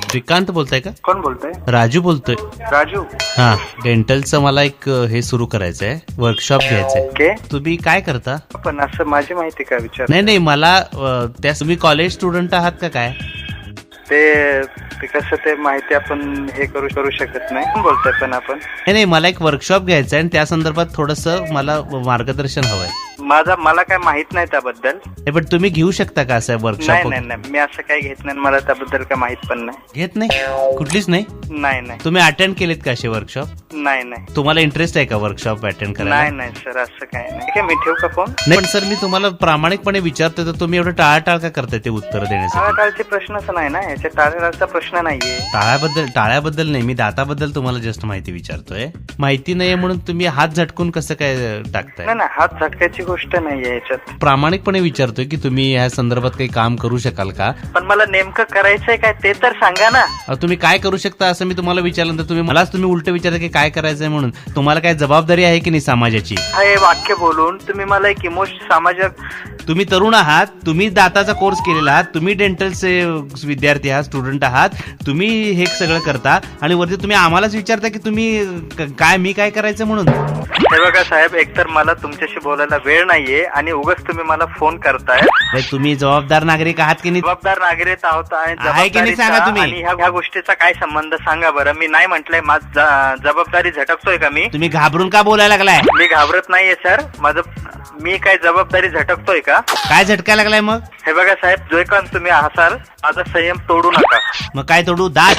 श्रीकांत बोलताय का? कोण बोलतोय? राजू बोलतोय. राजू. हा, डेंटलचं मला एक हे सुरू करायचंय, वर्कशॉप घ्यायचंय. ओके. तुम्ही काय करता? पण असं माझी माहिती का विचार? नाही मला त्या तुम्ही कॉलेज स्टुडंट आहात का काय? ते कसं ते माहिती आपण हे करू शकत नाही. कोण बोलतोय पण आपण? नाही मला एक वर्कशॉप घ्यायचंय आणि त्या संदर्भात थोडस मला मार्गदर्शन हवंय. मला काय माहित नाही त्याबद्दल. पण तुम्ही घेऊ शकता का असं वर्कशॉप? नाही मी असं काही घेत नाही. मला त्याबद्दल काय माहित पण नाही. घेत नाही? कुठलीच नाही? नाही. तुम्ही अटेंड केलेत का असे वर्कशॉप? नाही. तुम्हाला इंटरेस्ट आहे का वर्कशॉप अटेंड करायला? नाही सर, असं काही नाही. ठीक आहे, मी ठेवू का फोन? नाही पण सर, मी तुम्हाला प्रामाणिकपणे विचारतोय तर तुम्ही एवढं टाळाटाळ का करताय ते उत्तर देण्यासाठी? टाळाटाळचे प्रश्नच नाही ना, याच्या टाळाटाळचा प्रश्न नाहीये. टाळ्याबद्दल नाही, मी दाताबद्दल तुम्हाला जस्ट माहिती विचारतोय. माहिती नाहीये म्हणून तुम्ही हात झटकून कसं काय टाकताय? नाही, हात झटकायची गोष्ट नाहीये याच्यात. प्रामाणिकपणे विचारतोय की तुम्ही या संदर्भात काही काम करू शकाल का? पण मला नेमकं करायचंय काय ते तर सांगा ना. तुम्ही काय करू शकता असं मी तुम्हाला विचारलं तर तुम्ही उलट विचारता की काय करायचंय म्हणून. तुम्हाला काय जबाबदारी आहे की नाही समाजाची? हे वाक्य बोलून तुम्ही मला एक समाजात. तुम्ही तरुण आहात, तुम्ही दाताचा कोर्स केलेला आहात, तुम्ही डेंटलचे विद्यार्थी आहात, स्टुडंट आहात, तुम्ही हे सगळं करता आणि वरती तुम्ही आम्हालाच विचारता की तुम्ही मी काय करायचं म्हणून. हे बघा साहेब, एकतर मला तुमच्याशी बोलायला वेळ नाहीये आणि उगाच तुम्ही मला फोन करताय. तुम्ही जबाबदार नागरिक आहात की नाही? जबाबदार नागरिक आहोत आहे की नाही सांगा तुम्ही. आणि ह्या गोष्टीचा काय संबंध सांगा बरं. मी नाही म्हटलंय जबाबदारी झटकतोय का मी? तुम्ही घाबरून का बोलायला लागलाय? मी घाबरत नाहीये सर. मी काय जबाबदारी झटकतोय का? काय झटकायला लागलाय मग? हे बघा साहेब, जो पण तुम्ही असाल माझा संयम तोडू नका. मग काय तोडू? दात?